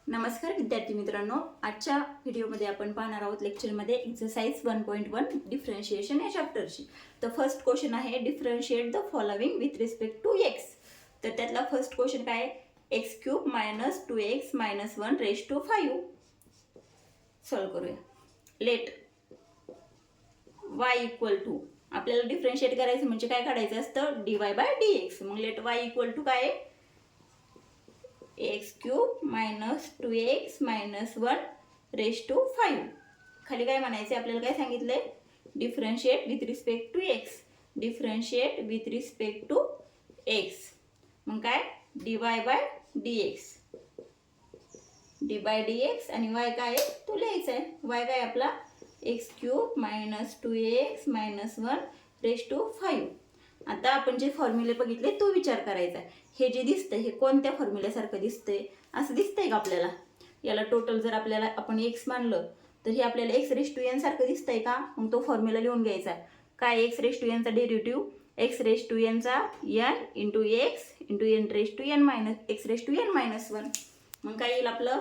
नमस्कार विद्यार्थी मित्रांनो, आजच्या व्हिडिओमध्ये आपण पाहणार आहोत लेक्चरमध्ये एक्सरसाइज 1.1 डिफरन्शिएशन या चॅप्टरची. तर फर्स्ट क्वेश्चन आहे differentiate the following with respect to x. तर त्यातला फर्स्ट क्वेश्चन काय आहे, x cube minus 2x minus 1 raise to 5. Solve करूया. लेट y इक्वल टू, आपल्याला डिफरन्शिएट करायचं म्हणजे काय काढायचं असतं, dy बाय dx. मग लेट y इक्वल टू काय आहे, x cube minus 2x minus 1 raise to 5. खाली काय म्हणायचं, आपल्याला काय सांगितलंय, differentiate with respect to x. Differentiate with respect to x मग काय, dy by dx. D by dx आणि y काय आहे तो लिहायचा आहे. y काय आपला x cube minus 2x minus 1 raise to 5. आता आपण जे फॉर्म्युले बघितले तो विचार करायचा आहे. हे जे दिसतंय हे कोणत्या फॉर्म्युल्यासारखं दिसतंय, असं दिसतंय का आपल्याला. याला टोटल जर आपल्याला आपण एक्स मानलं तर हे आपल्याला एक्स रेज टू एन सारखं दिसतंय का. मग तो फॉर्म्युला लिहून घ्यायचा. काय, एक्स रेज टू एनचा डेरिव्हेटिव्ह एक्स रेज टू एनचा n into x into n raise to n minus x raise to n minus 1. मग काय येईल आपलं,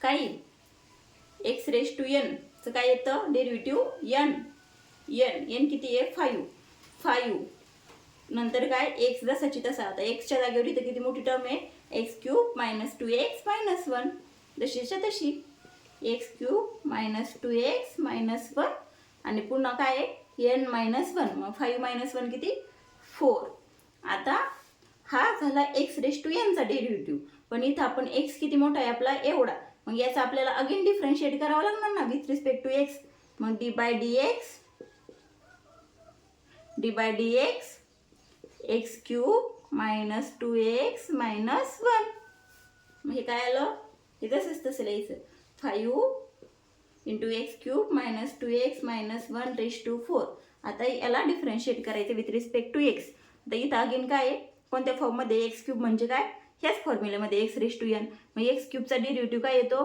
काय एक्स रेज टू एनचं काय येतं डेरिव्हेटिव्ह एन. एन किती आहे 5. नंतर काय एक्स जसाची तसा. आता एक्सच्या जागेवर इथं किती मोठी टर्म आहे, x cube minus 2x minus 1. जशीच्या तशी x cube minus 2x minus 1 आणि पुन्हा काय आहे एन मायनस 1. मग 5 मायनस 1 किती 4. आता हा झाला एक्स रेज टू एनचा डेरिव्हेटिव्ह. पण इथं आपण एक्स किती मोठा आहे आपला एवढा. मग याचा आपल्याला अगेन डिफरन्शिएट करावं लागणार ना विथ रिस्पेक्ट टू एक्स. मग d by dx x cube minus 2x minus 1. मग हे काय आलं, हे तसंच तसं लिहायचं. 5 into x cube minus 2x minus 1 raise to 4. आता याला डिफरन्शिएट करायचं विथ रिस्पेक्ट टू एक्स. आता इथं अगेन काय आहे, कोणत्या फॉर्ममध्ये, एक्स क्यूब म्हणजे काय, ह्याच फॉर्म्युल्यामध्ये एक्स रेज टू एन. मग एक्स क्यूबचा डेरिव्हेटिव्ह काय येतो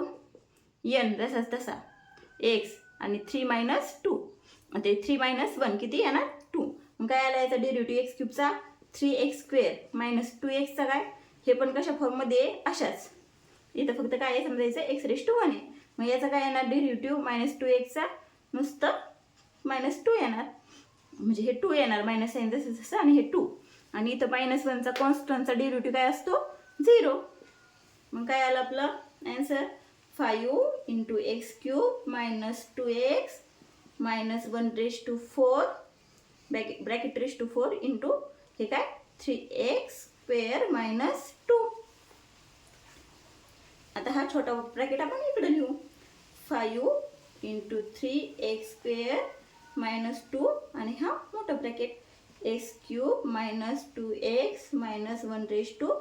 एन जसाच तसा एक्स आणि 3 मायनस 2. ते 3 मायनस 1 किती येणार 2. मग काय आला याचा डेरिव्हेटिव्ह एक्स क्यूबचा 3x स्क्वेअर मायनस 2xचा काय, हे पण कशा फॉर्ममध्ये अशाच. इथं फक्त काय आहे समजायचं एक्स रेज टू 1 आहे. मग याचा काय येणार डेरिव्हेटिव्ह मायनस 2xचा नुसतं मायनस 2 येणार. म्हणजे हे 2 येणार मायनस साईन जसं जसं आणि हे 2. आणि इथं मायनस 1चा कॉन्स्टंटचा डेरिव्हेटिव्ह काय असतो 0. मग काय आलं आपलं answer 5 into x cube minus 2x minus 1 raise to 4 bracket raise to 4 into हे काय 3x स्क्वेअर मायनस 2. आता हा छोटा ब्रॅकेट आपण इकडे लिहू. 5 इंटू 3x स्क्वेअर मायनस 2 आणि हा मोठा bracket x cube minus 2x minus 1 raise to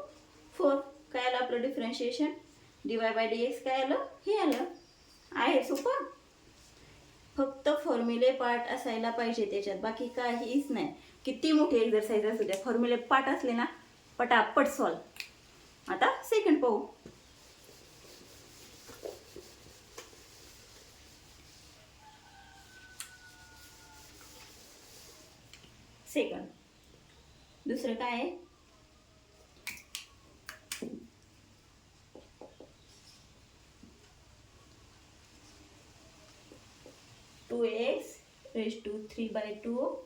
4. काय आलं आपलं differentiation, d y by dx काय आलं, हे आलं. आहे सोपं, फक्त फॉर्म्युले पार्ट असायला पाहिजे त्याच्यात, बाकी काहीच नाही. किती मोठी एक्सरसाइज असू द्या, फॉर्म्युले पार्ट असले ना पटापट सॉल्व. आता सेकंड पाहू. सेकंड दुसरं काय आहे, two x raise to 3/2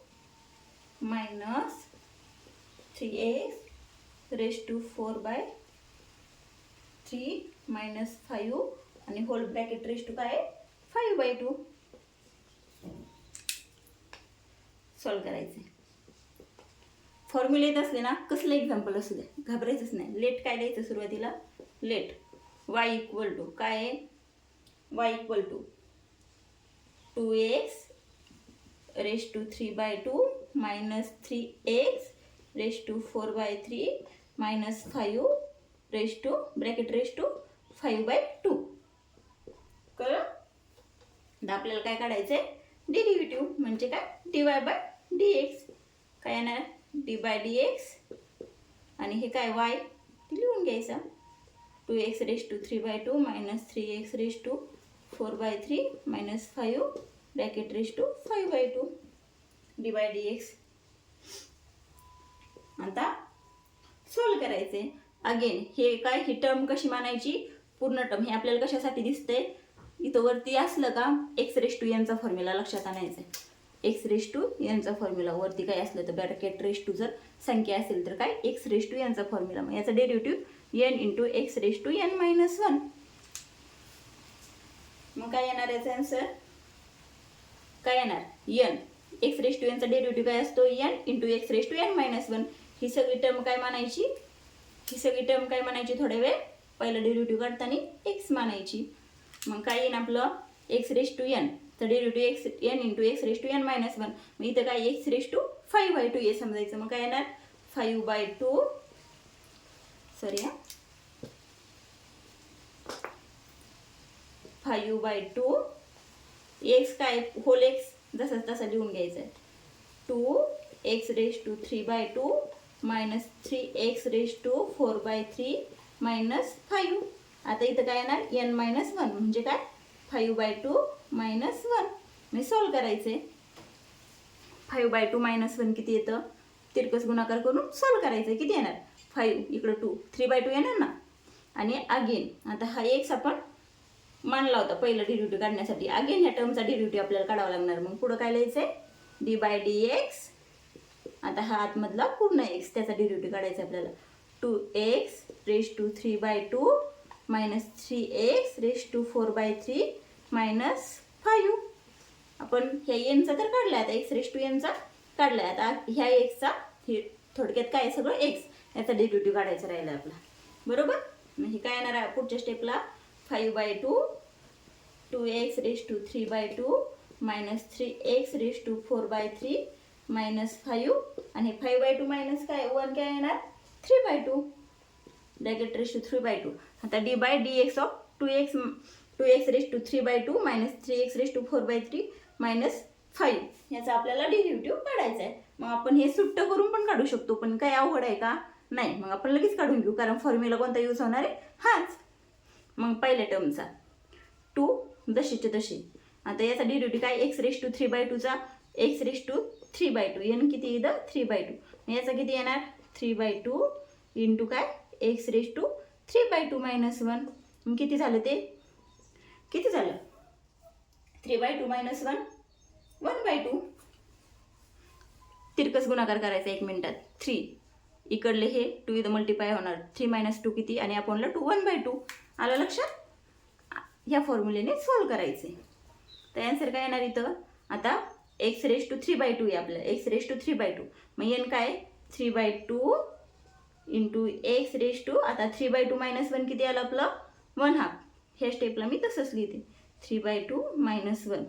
minus 3x raise to 4/3 minus 5 आणि होल ब्रॅकेट रेज टू काय 5/2. सॉल्व करायचे. फॉर्म्युला येत असले ना कसलं एक्झाम्पल असू द्या घाबरायचंच नाही. लेट काय द्यायचं सुरुवातीला, लेट y इक्वल टू काय आहे, y equal to 2x raise to 3/2 minus 3x raise to 4/3 minus 5 raise to bracket raise to 5/2. कळलं. आता आपल्याला काय काढायचं आहे डेरिव्हेटिव्ह म्हणजे काय डी वाय बाय dx. काय येणार डी बाय dx आणि हे काय y ते लिहून घ्यायचा. 2x raise to 3/2 minus 3x raise to 4/3 minus 5 bracket raise to 5/2 d by dx. आता सॉल्व करायचे. अगेन हे काय, ही टर्म कशी मानायची, पूर्ण टर्म. हे आपल्याला कशासाठी दिसतंय, इथं वरती असलं का x⁻n चा फॉर्म्युला लक्षात आणायचा आहे. x⁻n चा फॉर्म्युला वरती काय असलं तर ब्रॅकेट रेस टू जर संख्या असेल तर काय x⁻n चा फॉर्म्युला. मग याचा डेरिव्हेटिव्ह n × x⁻n−1. मग काय येणार याचा आन्सर, काय येणार n. x⁻n चा डेरिव्हेटिव्ह काय असतो, n × x⁻n−1. ही सगळी टर्म काय मानायची, थोड्या वेळ पहिलं डेरिव्हेटिव्ह काढताना x मानायची. मग काय येईल आपलं x⁻n चा डेरिव्हेटिव्ह n × x⁻n−1. मग इथं काय x⁵5/2 हे समजायचं. मग काय येणार 5/2, सॉरी 5/2 x काय होल x जसा तसा लिहून घ्यायचा आहे. 2x⁻³ -3x⁴/3 -5. आता इथं काय येणार n-1 म्हणजे काय 5/2 -1. मी सॉल्व करायचे. 5/2 -1 किती येतं, तिरकस गुणाकार करून सॉल्व करायचं. किती येणार 5 इकडं 2, 3/2 येणार ना. आणि अगेन आता हा x आपण मानला होता पहिलं डेरिव्हेटिव्ह काढण्यासाठी. अगेन ह्या टर्मचा डेरिव्हेटिव्ह आपल्याला काढावा लागणार. मग पुढं काय लिहायचंय d/dx. आता हा आतमधला पूर्ण x त्याचा डेरिव्हेटिव्ह काढायचा आपल्याला. 2x⁻³ -3x⁴/3 -5. आपण ह्या n चा तर काढलाय, आता x⁻n चा काढलाय. आता ह्या x चा थोडक्यात काय सगळं x याचा डेरिव्हेटिव्ह काढायचा राहिला आपला, बरोबर. मग हे काय येणार आहे पुढच्या स्टेपला 5/2 2x⁻³ -3x⁴/3 -5. आणि 5/2 मायनस काय 1 काय येणार 3/2 ब्रॅकेट रेस टू 3/2. आता d/dx ऑफ 2x⁻³ -3x⁴/3 -5 याचा आपल्याला डेरिव्हेटिव्ह काढायचा आहे. मग आपण हे सुट्ट करून पण काढू शकतो, पण काय अवघड आहे का, नाही. मग आपण लगेच काढून घेऊ, कारण फॉर्म्युला कोणता यूज होणार आहे हाच. मग पहिल्या टर्मचा 2 जशीचे तशी. आता याचा डेरिव्हेटिव्ह काय x⁻³ चा x⁻³ n किती येतं 3/2. याचा किती येणार 3/2 इंटू काय x⁻³ -1. मग किती झालं ते, किती झालं 3/2 -1 1/2. तिरकस गुणाकार करायचा 1 मिनिटात. 3 इकडले हे 2 इथं मल्टिप्लाय होणार. 3 - 2 किती, आणि आपणला 2 1/2 आलं लक्षात. ह्या फॉर्म्युलेने सॉल्व करायचे. तर आन्सर काय येणार इथं, आता x⁻³ आहे आपलं x⁻³. मग n काय 3/2 इंटू x⁻². आता 3/2 -1 किती आलं आपलं 1/2. ह्या स्टेपला मी तसंच लिहिते 3/2 -1.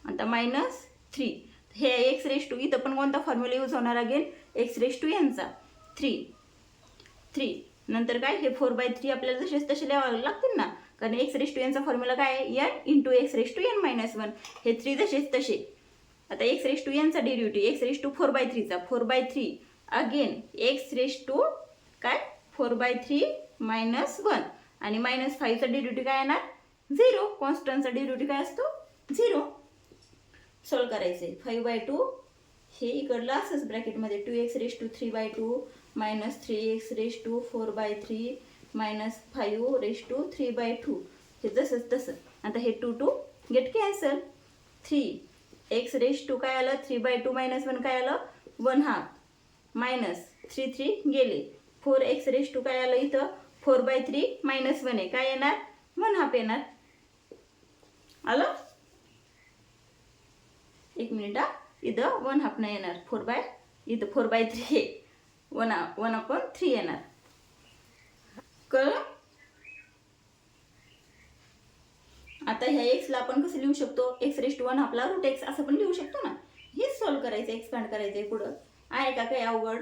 आता -3. हे x⁻² इथं पण कोणता फॉर्म्युला यूज होणार अगेन x⁻n चा 3 नंतर काय हे 4/3 आपल्याला जसेच तसे लिहावे लागतील ना, कारण x⁻n चा फॉर्म्युला काय आहे n × x⁻n−1. हे 3 जसेच तसे. आता x⁻n चा डेरिव्हेटिव्ह x⁻⁴/3 चा 4/3 अगेन x⁻⁴ काय 4/3 -1 आणि -5 चा डेरिव्हेटिव्ह काय येणार 0. कॉन्स्टंटचा डेरिव्हेटिव्ह काय असतो 0. सॉल्व करायचे 5/2 हे इकडलं असंच ब्रॅकेटमध्ये 2x⁻³ -3x⁴/3 -5/3/2 हे जसंच तसं. आता हे 2 गेट कॅन्सल. 3x⁻² काय आलं 3/2 -1 काय आलं 1/2 -3 गेले. 4x⁻² काय आलं इथं 4/3 -1 आहे काय येणार 1/2 येणार. आलं 1 मिनिट इथं 1/2 नाही येणार इथं 4/3 हे 1/3 येणार. कळलं. आता ह्या x ला आपण कसं लिहू शकतो x⁻1 आपला √x असं पण लिहू शकतो ना. हे सॉल्व करायचं एक्सपांड करायचंय पुढं. आहे का काही अवघड,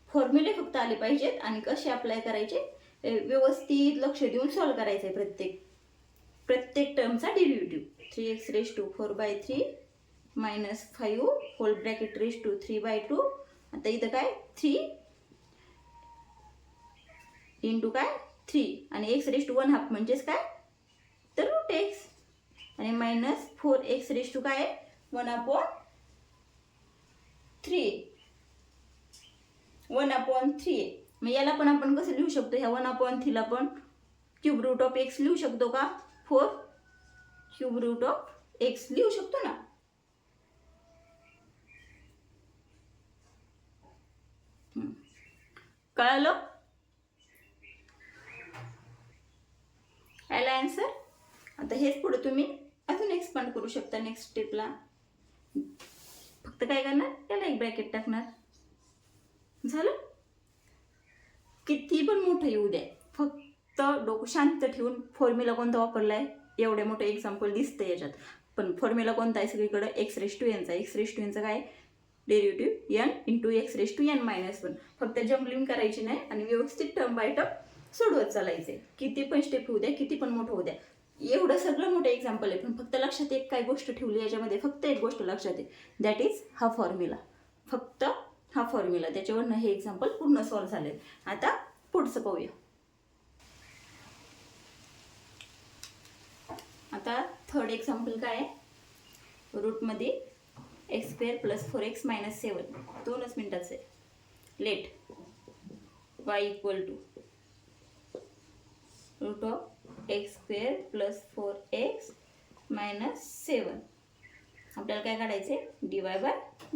फॉर्म्युले फक्त आले पाहिजेत आणि कसे अप्लाय करायचे व्यवस्थित लक्ष देऊन सॉल्व करायचंय. प्रत्येक टर्मचा derivative 3x⁻⁴/3 -5 whole bracket raise to 3/2. आता इथं काय 3 इंटू काय 3 आणि x⁻1/2 म्हणजेच काय तर √x आणि -4x⁻² काय 1/3 1/3 मग याला पण आपण कसं लिहू शकतो, ह्या 1/3 पण क्यूब रूट ऑफ एक्स लिहू शकतो का, 4 क्यूब रूट ऑफ एक्स लिहू शकतो ना. कळालं, आला आन्सर. आता हेच पुढे तुम्ही अजून एक्सपांड करू शकता. नेक्स्ट स्टेपला फक्त काय करणार, त्याला एक ब्रॅकेट टाकणार, झालं. किती पण मोठं येऊ द्या, फक्त डोकं शांत ठेवून फॉर्म्युला कोणता वापरलाय, एवढे मोठं एक्झाम्पल दिसतं याच्यात, पण फॉर्म्युला कोणता आहे सगळीकडे, एक्स रेस टू एनचा. एक्स रेस टू एनचा काय, derivative n into x raise to n minus 1. फक्त जम्पलिंग करायची नाही आणि व्यवस्थित टर्म बाय टर्म सोडवत चालायचे. किती पण स्टेप होऊ द्या, किती पण मोठं होऊ द्या. एवढं सगळं मोठं एक्झाम्पल आहे, पण फक्त लक्षात एक काय गोष्ट ठेवली याच्यामध्ये, फक्त एक गोष्ट लक्षात आहे, दॅट इज हा फॉर्म्युला. फक्त हा फॉर्म्युला, त्याच्यावरनं हे एक्झाम्पल पूर्ण सॉल्व्ह झाले. आता पुढचं पाहूया. आता थर्ड एक्झाम्पल काय आहे, रूटमध्ये x square plus 4x minus 7, 2च मिनिटाचं आहे. Let y equal to root of x square plus 4x minus 7. आपल्याला काय काढायचं आहे, dy by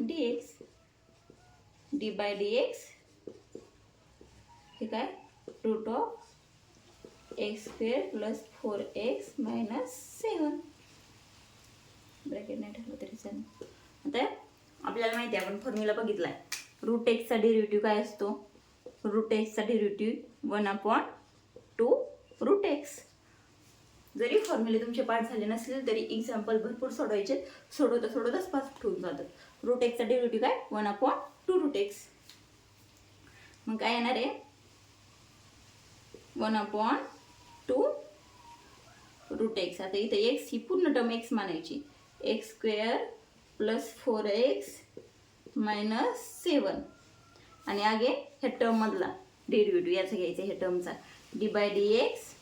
dx. D by d x हे काय, root of x square plus 4x minus 7. Bracket नाही टाकलं तरी चालेल. आता आपल्याला माहिती आहे, आपण फॉर्म्युला बघितलाय, रूट एक्सचा डेरिव्हेटिव्ह काय असतो, रूट एक्सचा डेरिव्हेटिव्ह 1/2 रूट एक्स. जरी फॉर्म्युले तुमचे पाठ झाले नसले तरी एक्झाम्पल भरपूर सोडवायचे, सोडवताच पास ठेवून जातात. रूट एक्सचा डेरिव्हेटिव्ह काय, 1/2 रूट एक्स. मग काय येणार आहे, 1/2 रूट एक्स. आता इथे एक्स ही पूर्ण टर्म एक्स मानायची, x square plus 4x minus 7. आणि आगे ह्या टर्ममधला डेरिव्हेटिव्ह याचा घ्यायचा, ह्या टर्मचा D by d x.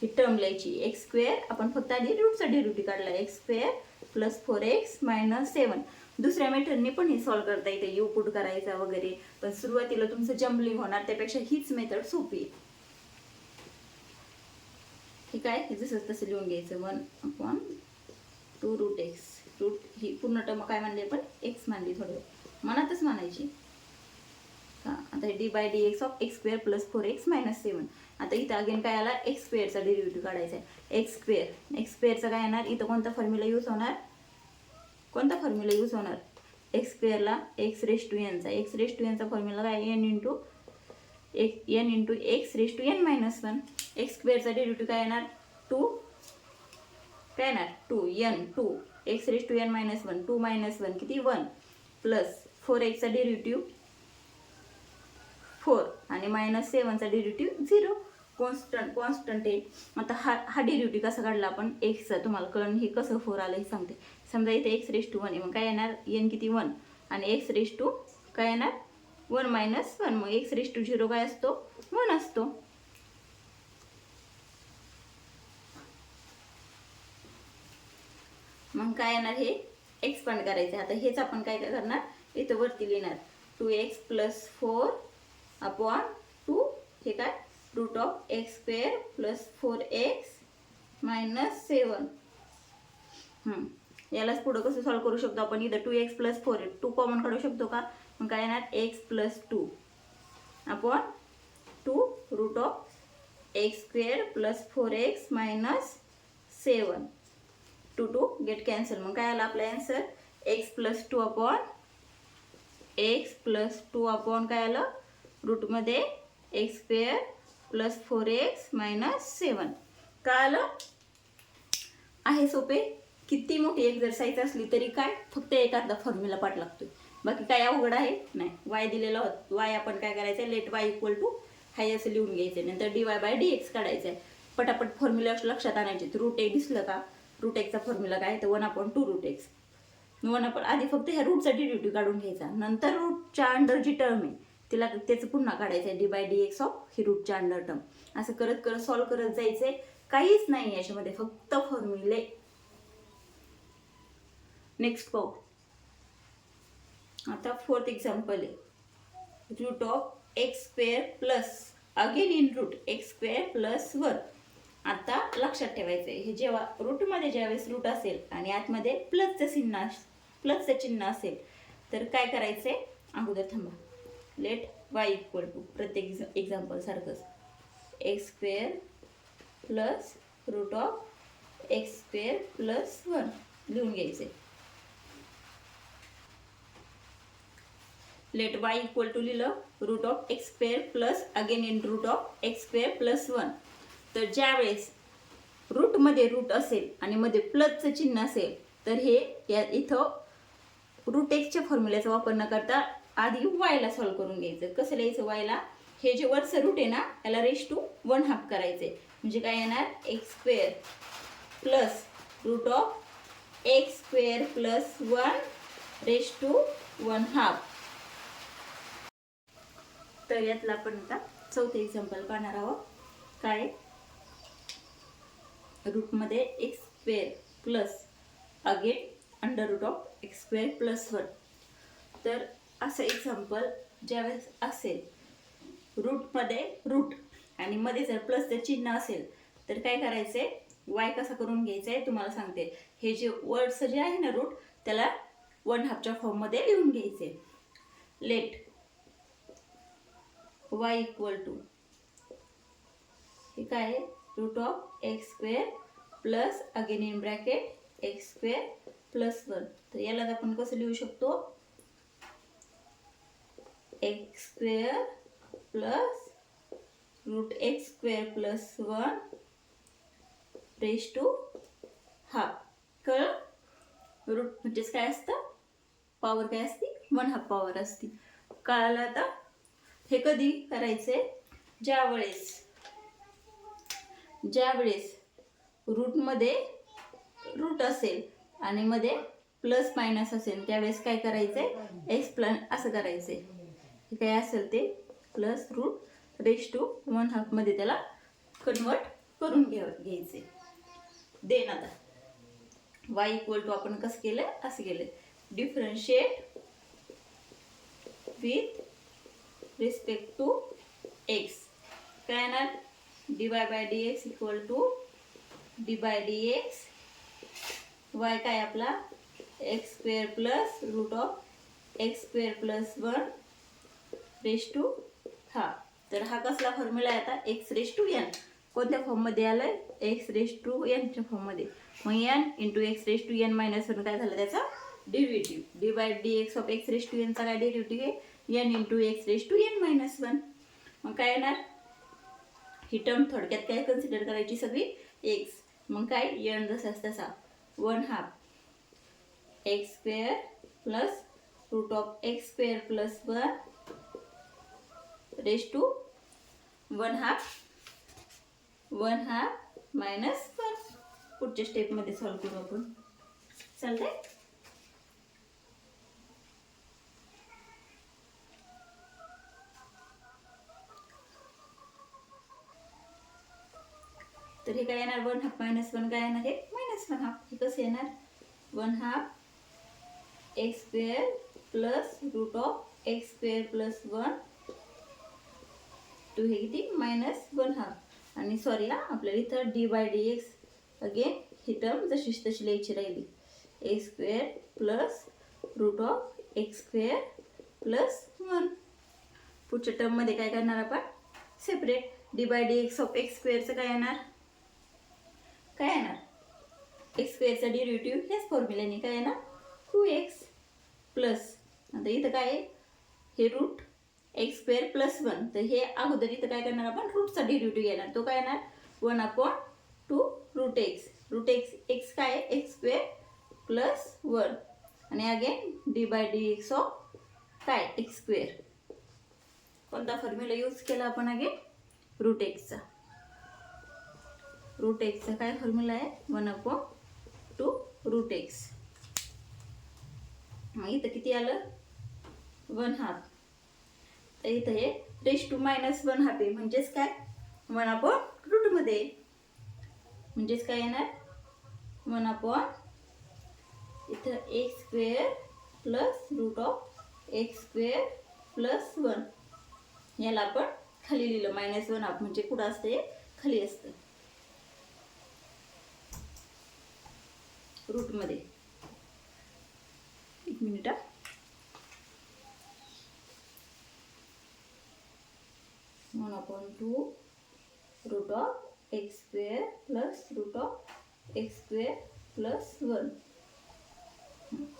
He term लिहायची एक्स स्क्वेअर, आपण फक्त आधी रूटचा डेरिव्हेटिव्ह काढला, x square plus 4x minus 7. दुसऱ्या मेथडने पण हे सॉल्व्ह करता येते, यू पुट करायचा वगैरे, पण सुरुवातीला तुमचं जम्बलिंग होणार, त्यापेक्षा हीच मेथड सोपी आहे. ठीक आहे, हे जसं तसं लिहून घ्यायचं, 1/2 रूट एक्स. रूट ही पूर्ण टर्म काय मानली आपण, एक्स मानली, थोडं मनातच मानायची. हां, आता d by d x of x square plus 4x minus 7. आता इथं अगेन काय आला, एक्स स्क्वेअरचा डेरिव्हेटिव्ह काढायचा आहे. एक्स स्क्वेअरचा काय येणार, इथं कोणता फॉर्म्युला यूज होणार, एक्स स्क्वेअरला एक्स रेस टू एनचा. एक्स रेस टू एनचा फॉर्म्युला काय, n into x raise to n minus 1. X स्क्वेअरचा डेरिव्हेटिव्ह काय येणार, 2 काय येणार, 2 x raise to n minus 1, 2 minus 1 किती, 1 प्लस 4xचा डेरिव्हेटिव्ह 4 आणि मायनस 7चा डेरिव्हेटिव्ह 0. कॉन्स्टंट आहे. आता हा डेरिव्हेटिव्ह कसा काढला आपण, एक्सचा, तुम्हाला कळण हे कसं 4 आलं हे सांगते. समजा इथे एक्स रेस टू 1 आहे, मग काय येणार, एन किती 1 आणि एक्स रेस टू काय येणार 1 मायनस 1. मग एक्स रेस टू 0 काय असतो, 1 असतो. मग काय येणार, हे एक्सपांड करायचं. आता हेच आपण काय करणार, इथं वरती लिहिणार 2x प्लस 4/2 हे काय, root of x square plus 4x minus 7. यालाच पुढं कसं सॉल्व्ह करू शकतो आपण, इथं 2x प्लस 4 2 कॉमन काढू शकतो का, मग काय येणार, x plus 2/2 root of x square plus 4x minus 7. 2 get cancel. मग काय आलं आपला आन्सर, एक्स प्लस 2 अपॉन काय आलं, रूटमध्ये x square plus 4x minus 7. काय आलं, आहे सोपे. किती मोठी एक्झरसाइज असली तरी काय, फक्त एक अर्धा फॉर्म्युला पाठ लागतोय, बाकी काय अवघड आहे नाही. वाय दिलेला होत, वाय आपण काय करायचं, लेट वाय इक्वल टू हाय असं लिहून घ्यायचं, नंतर D y by d x काढायचं आहे. पटापट फॉर्म्युला लक्षात आणायचे. रूट एक दिसलं का, रूट एक्सचा फॉर्म्युला काय, तर 1/2 रूट एक्स. आधी फक्त ह्या रूटचा डेरिव्हेटिव्ह काढून घ्यायचा, नंतर रूटच्या अंडर जी टर्म आहे तिला त्याचं पुन्हा काढायचं आहे, d by d x of ही रूटच्या अंडर टर्म. असं करत करत सॉल्व्ह करत जायचंय, काहीच नाही याच्यामध्ये, फक्त फॉर्म्युले. नेक्स्ट पाहू. आता फोर्थ एक्झाम्पल आहे, root of x square plus again in root x square plus 1. आता लक्षात ठेवायचं आहे, हे जेव्हा रूटमध्ये ज्यावेळेस रूट असेल आणि आतमध्ये प्लसचं चिन्ह असेल तर काय करायचं आहे, अगोदर थांबा. लेट वाय इक्वल टू प्रत्येक एक्झाम्पल सारखंच x square plus root of x square plus 1 लिहून घ्यायचे. लेट वाय इक्वल टू लिहिलं root of x square plus again in root of x square plus 1. तर ज्यावेळेस रूटमध्ये रूट असेल आणि मध्ये प्लसचं चिन्ह असेल तर हे इथं रूट एक्सच्या फॉर्म्युल्याचा वापर न करता आधी वायला सॉल्व्ह करून घ्यायचं. कसं लिहायचं वायला, हे जे वरचं रूट आहे ना याला रेश टू 1/2 करायचे. म्हणजे काय येणार x square plus root of x square plus 1 raise to 1/2. तर यातला आपण आता चौथे एक्झाम्पल पाहणार आहोत. काय, रूटमध्ये x square plus again under root of x square plus 1. तर असं एक्झाम्पल ज्यावेळेस असेल रूटमध्ये रूट आणि मध्ये जर प्लसचं चिन्ह असेल तर काय करायचं आहे, वाय कसा करून घ्यायचा आहे तुम्हाला सांगते. हे जे वर्डचं जे आहे ना रूट त्याला 1/2च्या फॉर्ममध्ये लिहून घ्यायचे. लेट वाय इक्वल टू हे काय आहे root of x square plus again in bracket x square plus 1. तर याला आपण कसं लिहू शकतो, x square plus root x square plus 1 raise to half. कळलं, रूट म्हणजेच काय असतं, पॉवर काय असते 1/2 पॉवर असते. कळालं आता. हे कधी करायचे, ज्यावेळेस रूटमध्ये रूट असेल आणि मध्ये प्लस मायनस असेल त्यावेळेस काय करायचंय, एक्सप्लेन असं करायचंय. हे काय असेल ते प्लस रूट रेश टू 1/2 मध्ये त्याला कन्वर्ट करून घ्यायचे. देन आता वाय इक्वल टू आपण कसं केलं, असं केलं differentiate with respect to x. काय येणार, d y by d x equal to d by d x. Y काय आपला x square plus root of x square plus 1 raise to half. तर हा कसला फॉर्म्युला आहे आता, एक्स रेश टू एन. कोणत्या फॉर्ममध्ये आलं, एक्स रेश टू एनच्या फॉर्ममध्ये. मग n into x raise to n minus 1 काय झालं त्याचा derivative. D by d x of x raise to एनचा काय डेरिव्हेटिव्ह आहे, n into x raise to n minus 1. मग काय येणार, ही टर्म थोडक्यात काय कन्सिडर करायची सगळी एक्स. मग काय एन जसाच तसा 1/2 x square plus root of x square plus 1 raise to 1/2 minus 1. पुढच्या स्टेपमध्ये सॉल्व्ह करू आपण. चालतंय. तर हे काय येणार 1/2 मायनस 1 काय येणार, हे मायनस 1/2. हे कसं येणार 1/2 x square plus root of x square plus 1 to हे किती मायनस 1/2. आणि सॉरी हा आपल्याला इथं d by d x again ही टर्म जशीच तशी लिहायची राहिली. X square plus root of x square plus 1. पुढच्या टर्ममध्ये काय करणार आपण, separate d by d x of x स्क्वेअरचं काय येणार, एक्स स्क्वेअरचा डेरिव्हेटिव्ह ह्याच फॉर्म्युल्याने काय येणार 2x प्लस. आता इथं काय आहे, हे रूट एक्स स्क्वेअर प्लस 1. तर हे अगोदर इथं काय करणार आपण, रूटचा डेरिव्हेटिव्ह घेणार. तो काय येणार 1/2 रूट एक्स. रूट एक्स काय आहे एक्स स्क्वेअर प्लस 1 आणि again d by d x of काय एक्स स्क्वेअर. कोणता फॉर्म्युला यूज केला आपण अगेन, रूट एक्सचा. रूट एक्सचा काय फॉर्म्युला आहे 1/2 रूट एक्स. मग इथं किती आलं 1/2. तर इथं हे रेश टू मायनस 1/2 आहे. म्हणजेच काय 1/रूट मध्ये, म्हणजेच काय येणार 1/ इथं x square plus root of x square plus 1 याला आपण खाली लिहिलं -1/2 म्हणजे कुठं असतं हे खाली असतं रूटमध्ये. एक minute. 1/2 root of x square plus root of x square plus 1.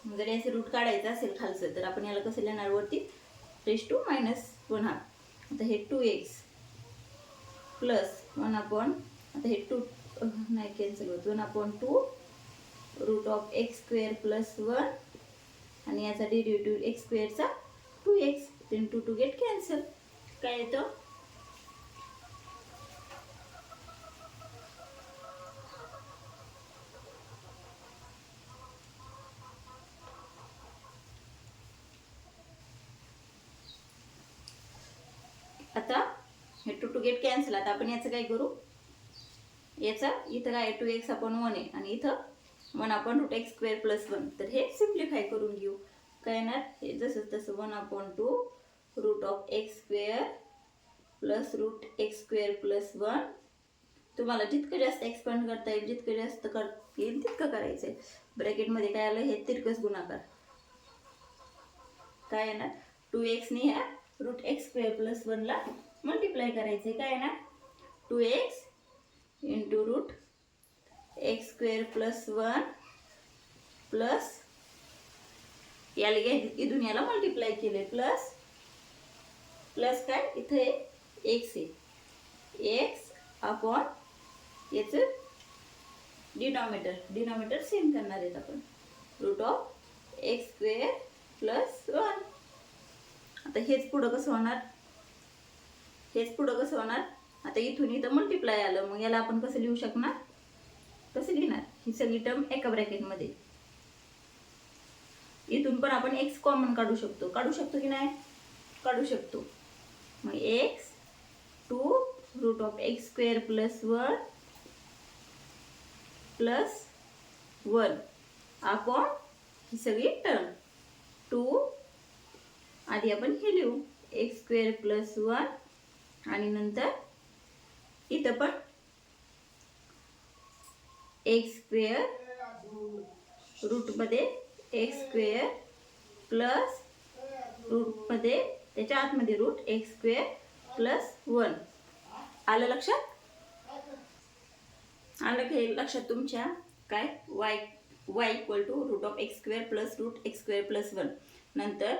जर याचं रूट काढायचं असेल खालचं तर आपण याला कसं लिहिणार वरती रेज टू -1/2. आता हे 2x प्लस 1/, आता हे 2 नाही कॅन्सल होत, 1/2 root of x square plus 1 आणि याचा डेरिव्हेटिव्ह एक्स स्क्वेअरचा 2x. Then 2 two get cancel. काय येतं आता हे 2 टू गेट कॅन्सल. आता आपण याचं काय करू, याचा इथं काय 2x/1 आहे आणि इथं 1/√x स्क्वेअर प्लस 1. तर हे सिम्प्लिफाय करून घेऊ. काय येणार हे जसं तसं 1/2 root of x square plus root x square plus 1. तुम्हाला जितकं जास्त एक्सपांड करता येईल, जितकं जास्त येईल तितकं करायचं आहे. ब्रॅकेटमध्ये काय आलं हे तिरकस गुणाकार. काय येणार 2x ने ह्या रूट एक्स स्क्वेअर प्लस 1 ला मल्टिप्लाय करायचे. काय येणार 2x into root x square plus 1 plus याला इथून याला मल्टिप्लाय केले प्लस प्लस काय इथे एक्स आहे, एक्स अपॉन याचं डिनॉमिनेटर सेम करणार आहेत आपण root of x square plus 1. आता हेच पुढं कसं होणार, हेच पुढं कसं होणार, आता इथून इथं मल्टिप्लाय आलं मग याला आपण कसं लिहू शकणार, कसं लिहिणार ही सगळी टर्म एका ब्रॅकेटमध्ये. इथून पण आपण एक्स कॉमन काढू शकतो की नाही, काढू शकतो. मग x 2 root of x square plus 1 plus 1 upon ही सगळी टर्म 2 आधी आपण हे लिहू एक्स स्क्वेअर प्लस 1 आणि नंतर इथं पण एक्स स्क्वेअर रूटमध्ये एक्स स्क्वेअर प्लस रूटमध्ये त्याच्या आतमध्ये रूट एक्स स्क्वेअर प्लस 1. आलं लक्षात, आलं की लक्षात तुमच्या काय y equal to root of x square plus root x square plus 1. नंतर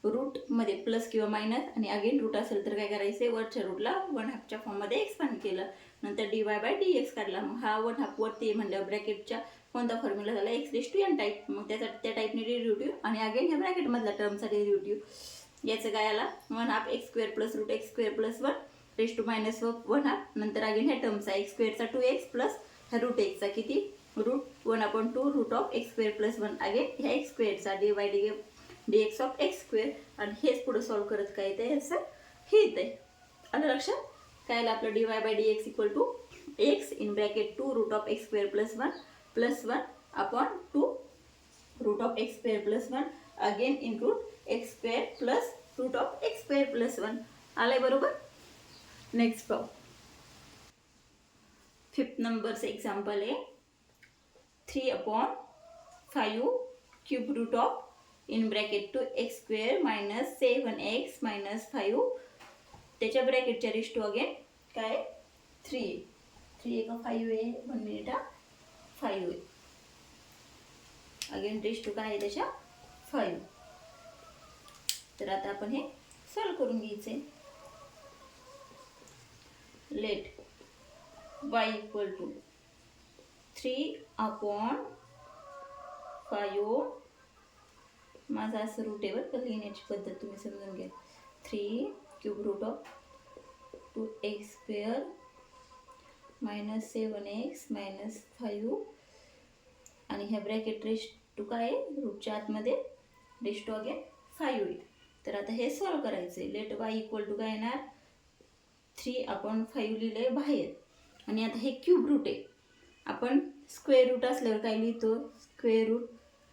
रूटमध्ये प्लस किंवा मायनस आणि अगेन रूट असेल तर काय करायचे वरच्या रूटला 1/2च्या फॉर्ममध्ये एक्सपांड केलं. नंतर dy/dx काढला. मग हा 1/2 वरती म्हणलं ब्रॅकेटच्या कोणता फॉर्म्युला झाला x⁻n टाईप. मग त्याचा त्या टाईपने डेरिव्हेटिव्ह आणि अगेन ह्या ब्रॅकेटमधला टर्मचा डेरिव्हेटिव्ह याचं काय आला 1/2 x square plus root x square plus 1 raise to -1/2. नंतर अगेन ह्या टर्मचा एक्स स्क्वेअरचा 2x प्लस ह्या रूट एक्सचा किती root 1/2 root of x square plus 1 again ह्या एक्स स्क्वेअरचा dy/dx ऑफ एक्स स्क्वेअर. आणि हेच पुढे सॉल्व करत काय येते ह्याचं हे येते. आलं लक्षात, काय आलं आपलं dy/dx equal to x in bracket 2 root of x square plus 1 upon 2 root of x square plus 1 again in root x square plus root of x square plus 1. आलंय बरोबर. नेक्स्ट पाहू 5th नंबरचं एक्झाम्पल आहे 3/5 cube root of in bracket 2x square minus 7x minus 5 त्याच्या ब्रॅकेटच्या raise to again काय 3 आहे का 5 आहे 1 मिनिट 5 आहे अगेन रेश टू काय आहे त्याच्या 5. तर आता आपण हे सॉल्व करून घ्यायचे. लेट y इक्वल टू 3/5 माझा असं रूट आहे बरं का लिहिण्याची पद्धत तुम्ही समजून घ्या. 3 cube root of 2x square minus 7x minus 5 आणि ह्या ब्रॅकेट रेश टू काय आहे रूटच्या आतमध्ये रेश टू अगेन 5 आहे. तर आता हे सॉल्व करायचे. लेट y इक्वल टू काय येणार 3/5 लिहिले बाहेर आणि आता हे क्यूब रूट आहे. आपण स्क्वेअर रूट असल्यावर काय लिहितो स्क्वेअर रूट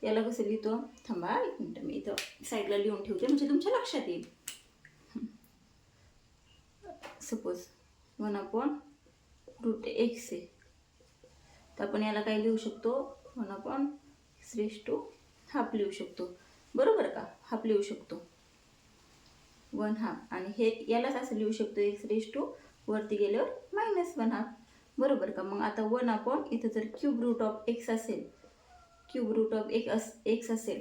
याला कसं लिहितो थांबा एक मिनटं मी इथं साईडला लिहून ठेवते म्हणजे तुमच्या लक्षात येईल. सपोज 1/√x आहे, तर आपण याला काय लिहू शकतो, 1/x² लिहू शकतो, बरोबर का. हाफ लिहू शकतो, 1/2. आणि हे यालाच असं लिहू शकतो x² वरती गेल्यावर -1/2, बरोबर का. मग आता 1 इथं जर क्यूब रूट ऑफ x असेल, क्यूब रूट ऑफ x असेल,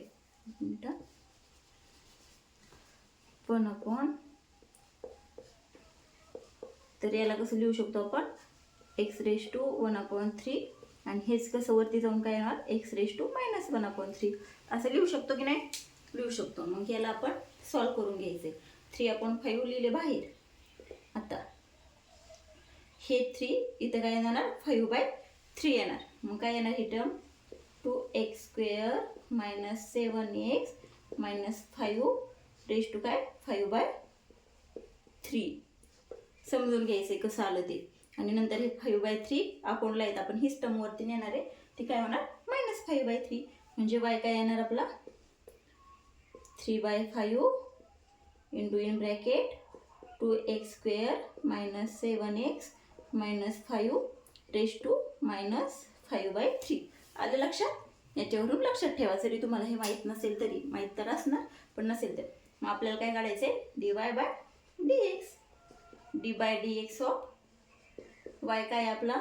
1 तर याला कसं लिहू शकतो आपण, x⁻1/3 आणि हेच कसं वरती जाऊन काय येणार, x⁻−1/3 असं लिहू शकतो की नाही, लिहू शकतो. मग याला आपण सॉल्व करून घ्यायचे. 3/5 लिहिले बाहेर. आता हे 3 इथं काय येणार, 5/3 येणार. मग काय येणार ही टर्म, 2x² - 7x - 5 काय 5/3. समजून घ्यायचं कसं आलं ते. आणि नंतर हे 5/3 अकाउंटला येत आपण हीच टर्म वरती नेणार आहे, ती काय होणार -5/3. म्हणजे y काय येणार आपला, 3/5 इन ब्रॅकेट 2x² - 7x - 5 आलं लक्षात. याच्यावरून लक्षात ठेवा, जरी तुम्हाला हे माहीत नसेल तरी, माहीत तर असणार पण नसेल तर. मग आपल्याला काय काढायचं आहे, dy/dx. dy/dx ऑफ y काय आपला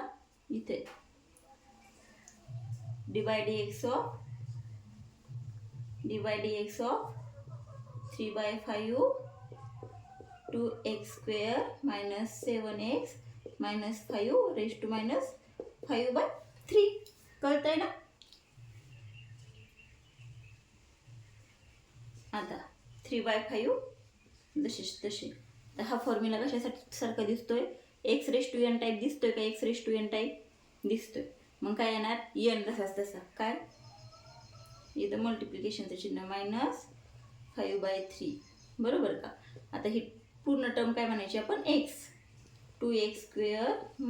इथे, dy/dx ऑफ 3/5 2x² - 7x - 5 कळतंय ना. आता 3/5 जशीच तशी. तर हा फॉर्म्युला कशासाठी सारखा दिसतोय, x⁻n टाईप दिसतोय का, x⁻n टाईप दिसतोय. मग काय येणार, n तसाच तसा, काय इथं मल्टिप्लिकेशनचं चिन्ह -5/3, बरोबर का. आता ही पूर्ण टर्म काय म्हणायची आपण, x 2x² -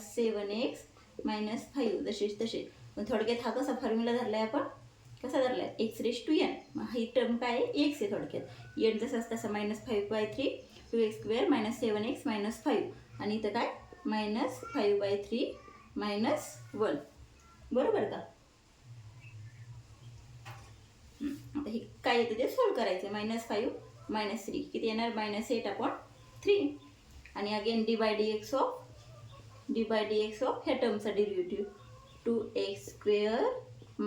7x - 5 जसेच तसे. पण थोडक्यात हा कसा फॉर्म्युला धरलाय आपण, कसा धरलाय, x⁻n. ही टर्म काय आहे, x आहे थोडक्यात. n जसाच तसा -5/3 2x² - 7x - 5 आणि इथं काय -5/3 -1, बरोबर का. आता हे काय येतं ते सोल्व करायचं. -5 - 3 किती येणार, -8/3. आणि अगेन dy/dx ऑफ ह्या टर्मचा डेरिव्हेटिव्ह 2x² -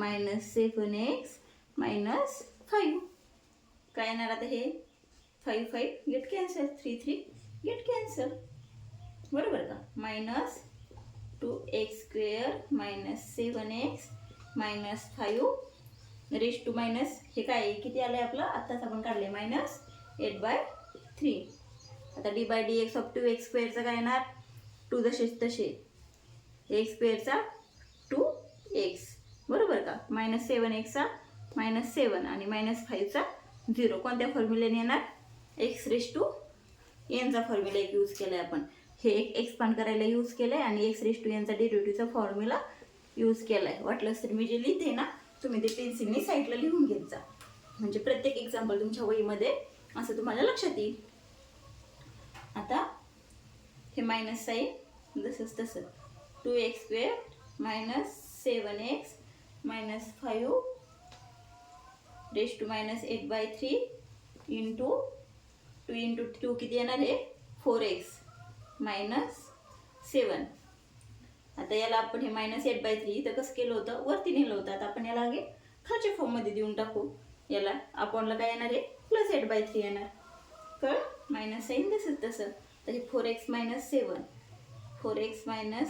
7x - 5 काय येणार. आता हे 5 गेट कॅन्सल, 3 गेट कॅन्सल, बरोबर का. -2x² - 7x - 5 हे काय किती आलंय आपलं, आत्ताच आपण काढले -8/3. आता dy/dx ऑफ 2x² काय येणार, 2 जसेच तसे, x² 2x, बरोबर का. -7x -7 आणि -5 0. कोणत्या फॉर्म्युल्याने येणार, x⁻n चा फॉर्म्युला एक यूज केलाय आपण. हे एक एक्सपांड करायला यूज केलंय आणि x⁻n चा डेरिव्हेटिव्हचा फॉर्म्युला यूज केलाय. वाटलंच तर मी जे लिहिते ना, तुम्ही ते पेन्सिलने साईडला लिहून घेत जा, म्हणजे प्रत्येक एक्झाम्पल तुमच्या वहीमध्ये असं तुम्हाला लक्षात येईल. आता हे मायनस साईन जसंच तसं, 2x² - 7x - 5 8/3 इंटू 2 किती येणार आहे, 4x - 7. आता याला आपण हे -8/3 इथं कसं केलं होतं, वरती नेलं होतं. आता आपण याला आगे खालच्या फॉर्ममध्ये देऊन टाकू. याला अपॉनला काय येणार आहे, +8/3 येणार. कळ, मायनस साईन तसंच तसं. तर हे 4x -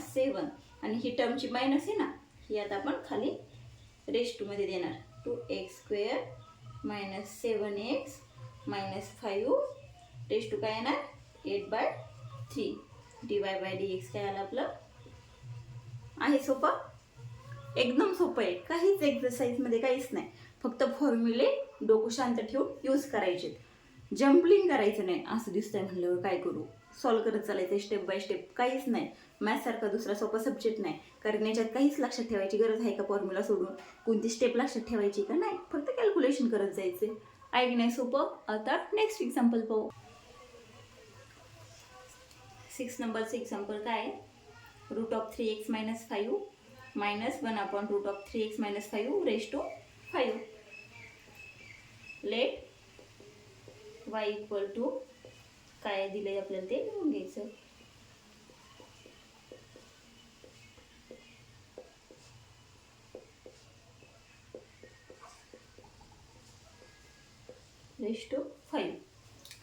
7 आणि ही टर्मची मायनस आहे ना, ही आता आपण खाली मध्ये देणार. 2x² - 7x - 5 काय येणार, 8/3. dy/dx काय आलं आपलं. आहे सोपं, एकदम सोपं आहे. काहीच एक्सरसाइजमध्ये काहीच नाही, फक्त फॉर्म्युले डोकं शांत ठेवून यूज करायचे. जम्पलिंग करायचं नाही. असं दिसतंय म्हणल्यावर काय करू, सॉल्व करत चालायचं स्टेप बाय स्टेप. काहीच नाही, मॅथ्ससारखा दुसरा सोपा सब्जेक्ट नाही. कारण याच्यात काहीच लक्षात ठेवायची गरज आहे का, फॉर्म्युला सोडून कोणती स्टेप लक्षात ठेवायची का नाही, फक्त कॅल्क्युलेशन करत जायचे. आहे की नाही सोपं. आता नेक्स्ट एक्झाम्पल पाहू. 6 नंबरचं एक्झाम्पल काय आहे, root of 3x minus 5 minus 1 upon root of 3x minus 5 raise to 5. Let y equal to काय दिलंय आपल्याला ते लिहून घ्यायचं. रेज टू 5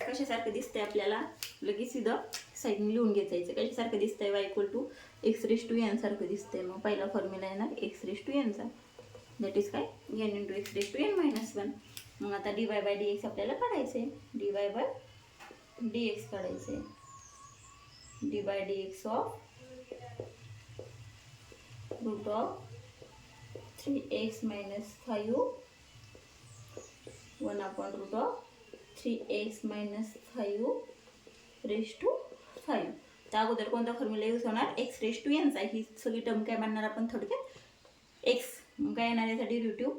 कशासारखं दिसतंय आपल्याला, लगेच इथं साईडने लिहून घ्यायचं. कशासारखं दिसतंय, y equal to x raise to n सारखं दिसतंय. मग पहिला फॉर्म्युला येणार एक्स रेज टू एनचा, दॅट इज काय n into x raise to n minus 1. मग आता dy बाय डी एक्स आपल्याला काढायचं आहे, dy बाय डी एक्स काढायचं आहे. D by d x of root of 3x minus 5 1 upon root of 3x minus 5 raise to 5. त्या अगोदर कोणता फॉर्म्युला यूज होणार, एक्स रेज टू एनचा. ही सगळी टर्म काय म्हणणार आपण थोडक्यात एक्स. मग काय येणार याचा डेरिव्हेटिव्ह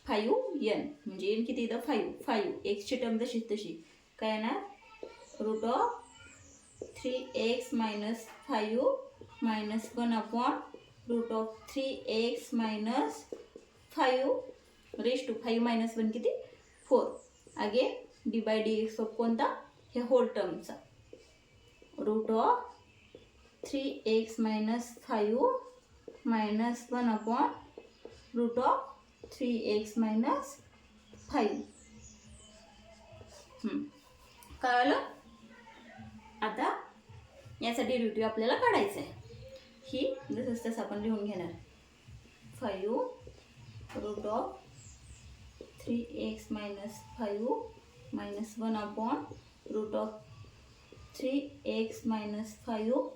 5n म्हणजे एन किती येतं 5 एक्सची टर्म जशी तशी काय येणार root of 3x minus 5 minus 1 upon root of 3x minus 5 raise to 5 minus 1 किती 4. Again d by d x of कोणता, हे होल टर्मचा root of 3x minus 5 minus 1 upon root of 3x minus 5. कळलं. आता याचा डेरिव्हेटिव्ह आपल्याला काढायचा आहे. ही जसं तसं आपण लिहून घेणार 5 root of 3x minus 5 minus 1 upon root of 3x minus 5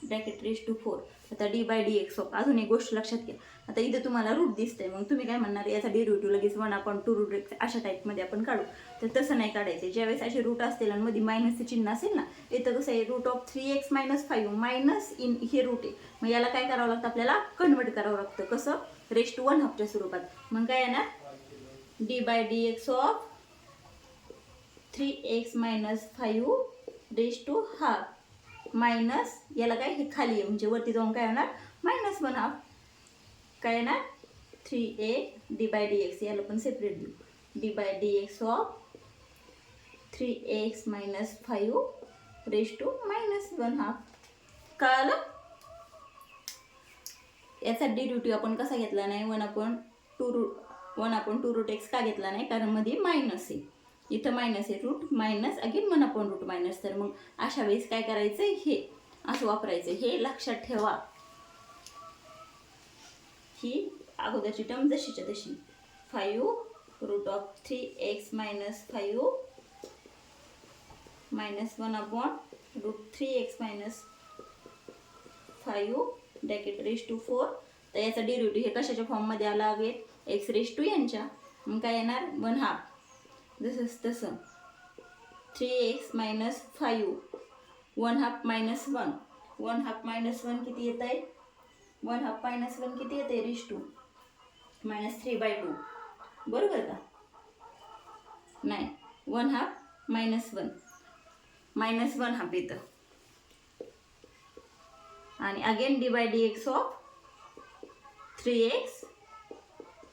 bracket raise to 4. आता d by d x of, अजून एक गोष्ट लक्षात घ्या. आता इथं तुम्हाला रूट दिसतंय, मग तुम्ही काय म्हणणार याचा डेरिव्हेटिव्ह लगेच 1 अपॉन 2 रूट एक्स अशा टाईपमध्ये आपण काढू. तर तसं नाही काढायचं. ज्यावेळेस असे रूट असतील आणि मध्ये मायनसचे चिन्ह असेल ना, इथं कसं आहे root of 3x minus 5 minus इन हे रूट आहे. मग याला काय करावं लागतं, आपल्याला कन्वर्ट करावं लागतं. कसं, रेज टू 1/2च्या स्वरूपात. मग काय येणार d by d x of 3x minus 5 raise to half minus याला काय हे खाली आहे म्हणजे वरती जाऊन काय होणार मायनस 1/2 काय येणार 3a D by d x. याला पण सेपरेट देऊ, d by d x of 3x minus 5 raise to minus 1/2. कळलं. याचा डेरिव्हेटिव्ह आपण कसा घेतला नाही, 1 अपॉन 2 रूट एक्स का घेतला नाही, कारण मध्ये मायनस आहे. इथं मायनस आहे, root minus again 1 upon root minus. तर मग अशा वेळेस काय करायचं, हे असं वापरायचं. हे लक्षात ठेवा. ही अगोदरची टर्म जशीच्या तशी 5 root of 3x minus 5 minus 1 upon root 3x minus 5 bracket raise to 4. तर याचा डेरिव्हेटिव्ह हे कशाच्या फॉर्ममध्ये आला आहे, एक्स रेज टू एनच्या. मग काय येणार 1/2 जसं तसं 3x मायनस 5 1/2 मायनस 1 1/2 मायनस 1 किती येत आहे, 1/2 मायनस 1 किती येते रेज टू मायनस 3/2 बरोबर का. नाही 1/2 मायनस 1 मायनस 1/2 येतं. आणि again d by d x of 3x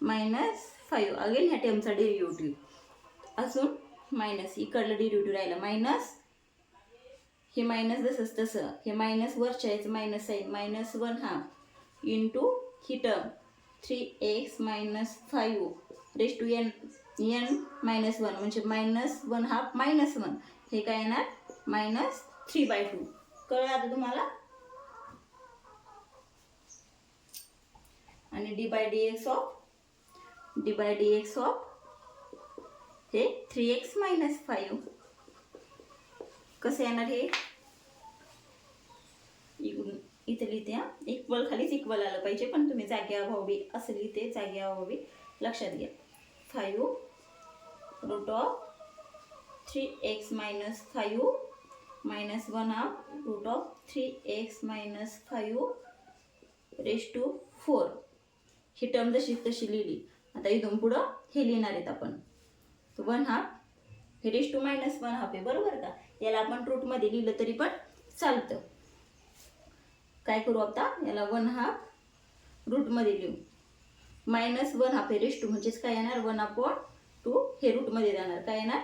minus 5 again ह्या टर्मचा डेरिव्हेटिव्ह असून मायनस इकडलं डेरिव्हेटिव्ह राहिला मायनस. हे मायनस जसंच तसं हे मायनस वरच्या याचं मायनस आहे मायनस 1/2 इंटू ही term 3x minus 5 raise to n minus 1 म्हणजे मायनस 1/2 मायनस 1 हे काय येणार मायनस 3/2. कळलं आता तुम्हाला. आणि d by d x of हे 3x मायनस 5 कसं येणार, हे इथं लिहिते. इक्वल खालीच इक्वल आलं पाहिजे, पण तुम्ही जाग्याअभावी असं लिहिते, जाग्याअभावी लक्षात घ्या. 5 root of 3x minus 5 minus 1/2 root of 3x minus 5 raise to 4. ही टर्म जशी तशी लिहिली. आता इथून पुढं हे लिहिणार आहेत आपण. 1/2 हे रेश टू मायनस 1 हाफ आहे बरोबर का. याला आपण रूटमध्ये लिहिलं तरी पण चालतं. काय करू आता, याला 1 हाफ रूटमध्ये लिहू. मायनस 1 हाफ हे रेश टू म्हणजेच काय येणार 1/2 हे रूटमध्ये जाणार. काय येणार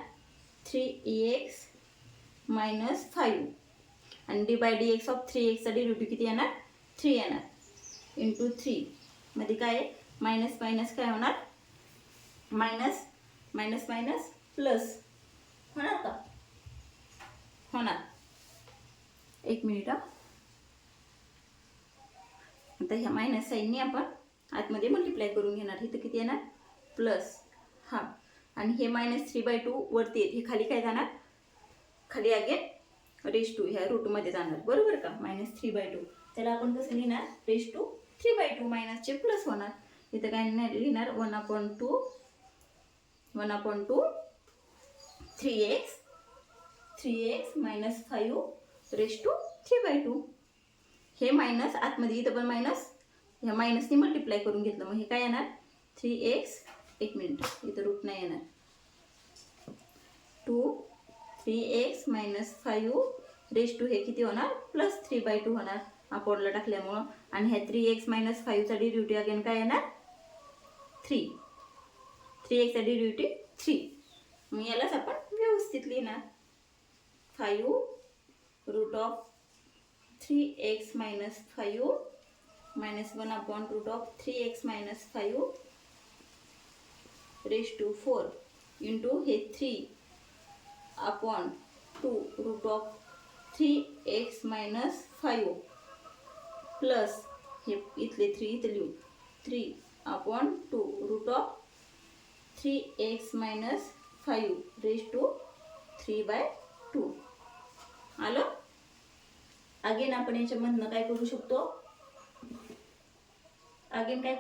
3x मायनस 5 आणि d by d x of 3x चा डेरिव्हेटिव्ह किती येणार 3 येणार इंटू 3 मध्ये काय आहे मायनस मायनस काय होणार मायनस मायनस मायनस प्लस होणार का होणार. एक मिनिट हा. आता ह्या मायनस साईनने आपण आतमध्ये मल्टिप्लाय करून घेणार. इथं किती येणार प्लस हाफ आणि हे -3/2 वरती येत. हे खाली काय जाणार खाली अगेन रेश टू ह्या रूटमध्ये जाणार बरोबर का. -3/2 त्याला आपण कसं लिहिणार रेश टू 3/2 मायनसचे प्लस होणार. इथं काय लिहिणार 1/2 3x मायनस 5 रेश टू 3/2. हे मायनस आतमध्ये इथं पण मायनस ह्या मायनसने मल्टिप्लाय करून घेतलं. मग हे काय येणार 3x एक मिनिट इथं रूट नाही येणार 3x मायनस 5 रेश टू हे किती होणार प्लस 3/2 होणार अपॉनला टाकल्यामुळं. आणि ह्या 3x मायनस 5चा डेरिव्हेटिव्ह अगेन काय येणार 3x चा डेरिव्हेटिव्ह 3. मग यालाच आपण व्यवस्थित लिहिणार 5 root of 3x minus 5 minus 1/√3x minus 5 raise to 4 into हे 3/2 route of 3x minus 5 plus हे इथले 3 इथं लिहू 3/2 route of 3x minus 5 raise to 3/2 आलं. अगेन आपण याच्यामधनं काय करू शकतो अगेन हे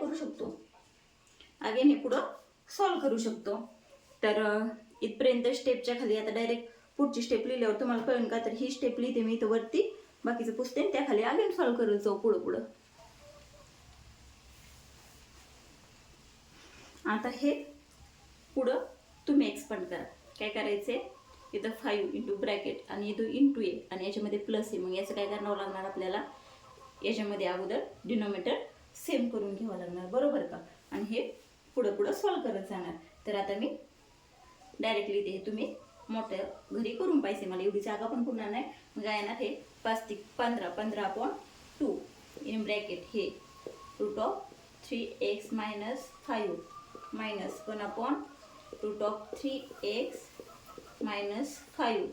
पुढं सॉल्व करू शकतो. तर इथपर्यंत स्टेपच्या खाली आता डायरेक्ट पुढची स्टेप लिहिल्यावर तुम्हाला कळेल का. तर ही स्टेप लिहिते मी इथं वरती बाकीचं पुसते त्या खाली अगेन सॉल्व करत जाऊ पुढं. आता हे पुढं तुम्ही एक्सपांड करा. काय करायचे इथं 5 इंटू ब्रॅकेट आणि इथं इंटू ए आणि याच्यामध्ये प्लस आहे. मग याचं काय करावं लागणार आपल्याला याच्यामध्ये अगोदर डिनोमिनेटर सेम करून घ्यावं लागणार बरोबर का. आणि हे पुढं सॉल्व करत जाणार. तर आता मी डायरेक्टली ते तुम्ही मोठ्या घरी करून पाहिजे. मला एवढी जागा पण पुन्हा नाही. मग काय येणार हे 15/2 इन ब्रॅकेट हे root of 3x minus 5 minus 1/√3x minus 5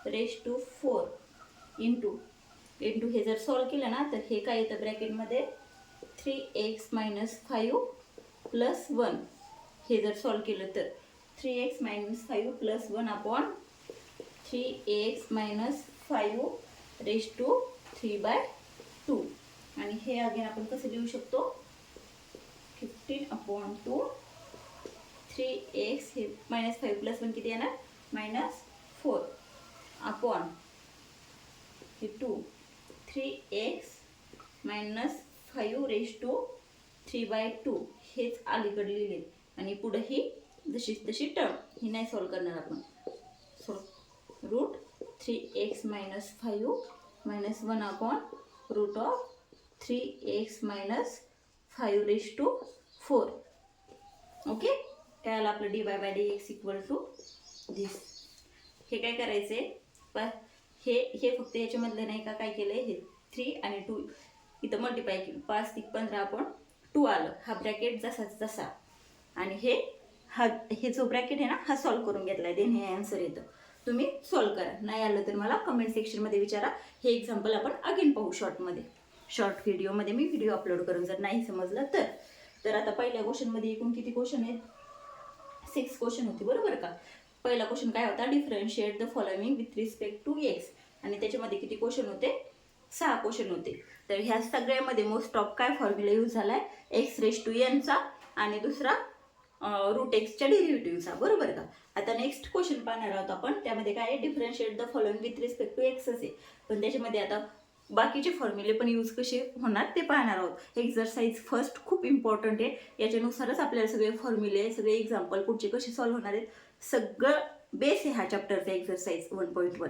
raise to 4 into हे जर सॉल्व केलं ना तर हे काय येतं ब्रॅकेटमध्ये 3x मायनस 5 प्लस 1. हे जर सॉल्व केलं तर 3x minus 5 plus 1/3x minus 5 raise to 3/2. आणि हे अगेन आपण कसं लिहू शकतो 15/2 3x हे -5 प्लस 1 किती येणार -4 अपॉन हे 2 3x मायनस 5 रेश टू 3/2 हेच अलीकडे लिहिले. आणि पुढे ही जशी टर्म ही नाही सॉल्व करणार आपण. So root 3x minus 5 minus 1/√3x minus 5 raise to 4. Okay त्याला आपलं dy/dx इक्वल टू दिस. हे काय करायचे हे फक्त याच्यामधलं नाही का काय केलंय हे 3 आणि 2 इथं मल्टिप्लाय केलं 5×15/2 आलं. हा ब्रॅकेट जसा आणि हे जो ब्रॅकेट आहे ना हा सॉल्व करून घेतलाय. देन हे आन्सर येतं. तुम्ही सॉल्व करा. नाही आलं तर मला कमेंट सेक्शनमध्ये विचारा. हे एक्झाम्पल आपण अगेन पाहू शॉर्ट व्हिडिओमध्ये मी व्हिडिओ अपलोड करून जर नाही समजलं तर आता पहिल्या क्वेश्चनमध्ये एकूण किती क्वेश्चन आहेत 6 क्वेश्चन होते बरोबर का. पहिला क्वेश्चन काय होता differentiate the following with respect to x आणि त्याच्यामध्ये किती क्वेश्चन होते 6 क्वेश्चन होते. तर ह्या सगळ्यामध्ये मोस्ट ऑफ काय फॉर्म्युला यूज झालाय x रेश टू n चा आणि दुसरा रूट एक्सच्या डेरिव्हेटिव्हचा बरोबर का. आता नेक्स्ट क्वेश्चन पाहणार आहोत आपण. त्यामध्ये काय आहे differentiate the following with respect to x असे. पण त्याच्यामध्ये आता बाकीचे फॉर्म्युले पण यूज कसे होणार ते पाहणार आहोत. एक्झरसाइज फर्स्ट खूप इम्पॉर्टंट आहे. याच्यानुसारच आपल्याला सगळे फॉर्म्युले सगळे एक्झाम्पल पुढचे कसे सॉल्व्ह होणार आहेत सगळं बेस आहे हा चॅप्टरचा एक्झरसाइज 1.1.